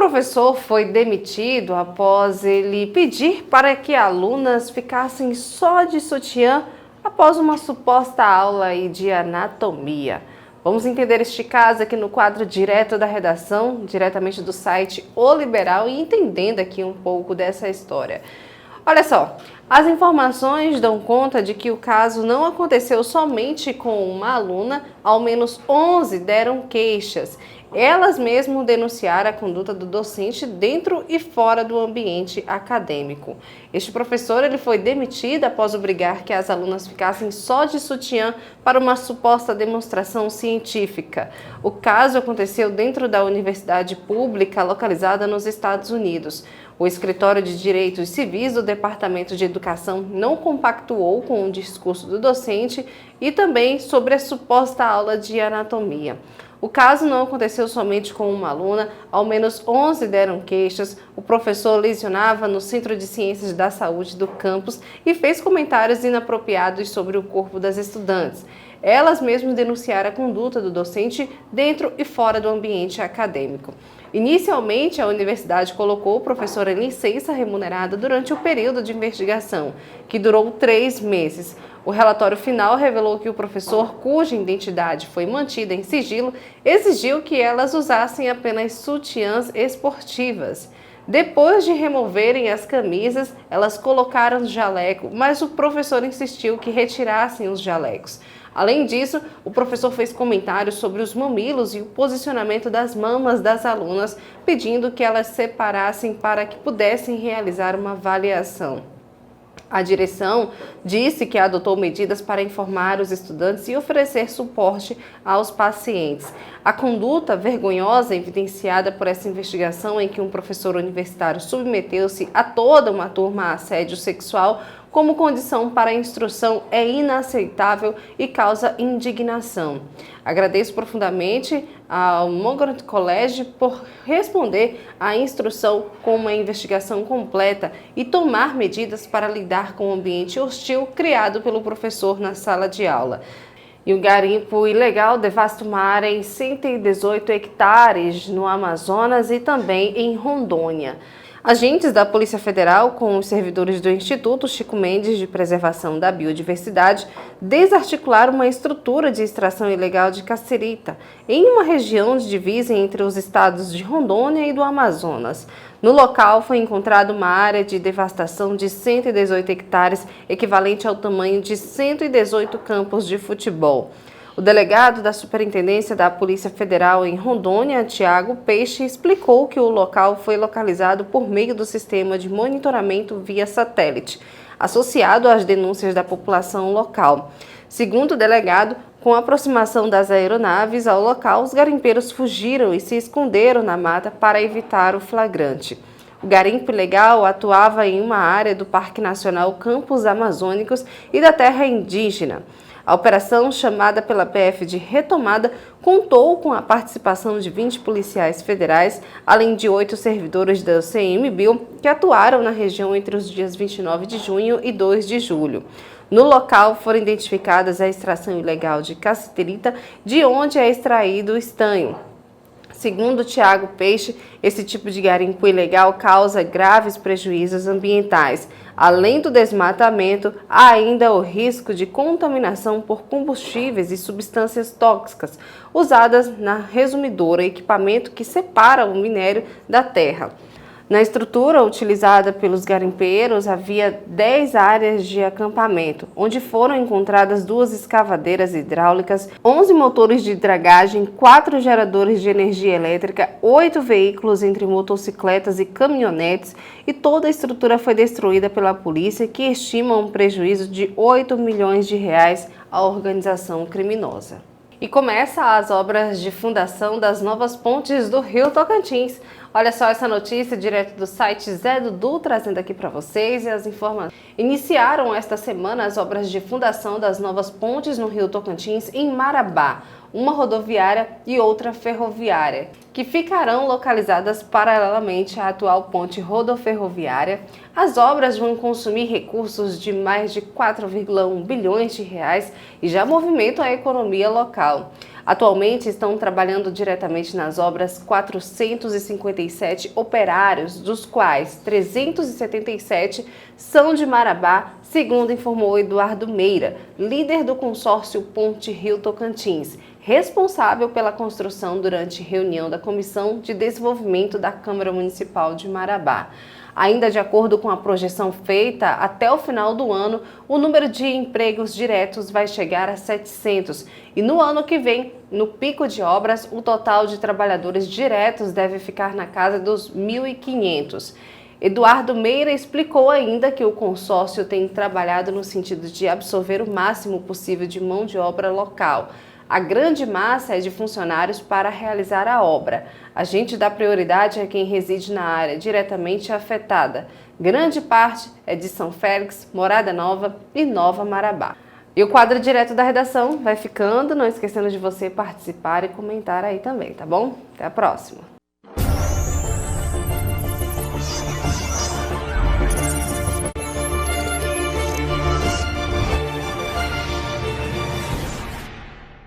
professor foi demitido após ele pedir para que alunas ficassem só de sutiã após uma suposta aula aí de anatomia. Vamos entender este caso aqui no quadro direto da redação, diretamente do site O Liberal, e entendendo aqui um pouco dessa história. Olha só, as informações dão conta de que o caso não aconteceu somente com uma aluna, ao menos 11 deram queixas. Elas mesmo denunciaram a conduta do docente dentro e fora do ambiente acadêmico. Este professor ele foi demitido após obrigar que as alunas ficassem só de sutiã para uma suposta demonstração científica. O caso aconteceu dentro da universidade pública localizada nos Estados Unidos. O Escritório de Direitos Civis do Departamento de Educação não compactuou com o discurso do docente e também sobre a suposta aula de anatomia. O caso não aconteceu somente com uma aluna, ao menos 11 deram queixas. O professor lecionava no Centro de Ciências da Saúde do campus e fez comentários inapropriados sobre o corpo das estudantes. Elas mesmas denunciaram a conduta do docente dentro e fora do ambiente acadêmico. Inicialmente, a universidade colocou o professor em licença remunerada durante o período de investigação, que durou 3 meses. O relatório final revelou que o professor, cuja identidade foi mantida em sigilo, exigiu que elas usassem apenas sutiãs esportivas. Depois de removerem as camisas, elas colocaram jaleco, mas o professor insistiu que retirassem os jalecos. Além disso, o professor fez comentários sobre os mamilos e o posicionamento das mamas das alunas, pedindo que elas separassem para que pudessem realizar uma avaliação. A direção disse que adotou medidas para informar os estudantes e oferecer suporte aos pacientes. A conduta vergonhosa evidenciada por essa investigação, em que um professor universitário submeteu-se a toda uma turma a assédio sexual como condição para a instrução, é inaceitável e causa indignação. Agradeço profundamente ao Montgomery College por responder à instrução com uma investigação completa e tomar medidas para lidar com o ambiente hostil criado pelo professor na sala de aula. E o garimpo ilegal devasta uma área em 118 hectares no Amazonas e também em Rondônia. Agentes da Polícia Federal, com os servidores do Instituto Chico Mendes de Preservação da Biodiversidade, desarticularam uma estrutura de extração ilegal de cassiterita em uma região de divisa entre os estados de Rondônia e do Amazonas. No local foi encontrada uma área de devastação de 118 hectares, equivalente ao tamanho de 118 campos de futebol. O delegado da Superintendência da Polícia Federal em Rondônia, Tiago Peixe, explicou que o local foi localizado por meio do sistema de monitoramento via satélite, associado às denúncias da população local. Segundo o delegado, com a aproximação das aeronaves ao local, os garimpeiros fugiram e se esconderam na mata para evitar o flagrante. O garimpo ilegal atuava em uma área do Parque Nacional Campos Amazônicos e da terra indígena. A operação, chamada pela PF de Retomada, contou com a participação de 20 policiais federais, além de 8 servidores da CMBio, que atuaram na região entre os dias 29 de junho e 2 de julho. No local foram identificadas a extração ilegal de cassiterita, de onde é extraído o estanho. Segundo Tiago Peixe, esse tipo de garimpo ilegal causa graves prejuízos ambientais. Além do desmatamento, há ainda o risco de contaminação por combustíveis e substâncias tóxicas usadas na resumidora, equipamento que separa o minério da terra. Na estrutura utilizada pelos garimpeiros, havia 10 áreas de acampamento, onde foram encontradas 2 escavadeiras hidráulicas, 11 motores de dragagem, 4 geradores de energia elétrica, 8 veículos entre motocicletas e caminhonetes, e toda a estrutura foi destruída pela polícia, que estima um prejuízo de 8 milhões de reais à organização criminosa. E começa as obras de fundação das novas pontes do Rio Tocantins. Olha só essa notícia direto do site Zé Dudu, trazendo aqui para vocês as informações. Iniciaram esta semana as obras de fundação das novas pontes no Rio Tocantins, em Marabá, uma rodoviária e outra ferroviária, que ficarão localizadas paralelamente à atual ponte rodoferroviária. As obras vão consumir recursos de mais de 4,1 bilhões de reais e já movimentam a economia local. Atualmente estão trabalhando diretamente nas obras 457 operários, dos quais 377 são de Marabá, segundo informou Eduardo Meira, líder do consórcio Ponte Rio Tocantins, responsável pela construção durante reunião da Comissão de Desenvolvimento da Câmara Municipal de Marabá. Ainda de acordo com a projeção feita, até o final do ano, o número de empregos diretos vai chegar a 700 e no ano que vem, no pico de obras, o total de trabalhadores diretos deve ficar na casa dos 1.500. Eduardo Meira explicou ainda que o consórcio tem trabalhado no sentido de absorver o máximo possível de mão de obra local. A grande massa é de funcionários para realizar a obra. A gente dá prioridade a quem reside na área diretamente afetada. Grande parte é de São Félix, Morada Nova e Nova Marabá. E o quadro direto da redação vai ficando, não esquecendo de você participar e comentar aí também, tá bom? Até a próxima!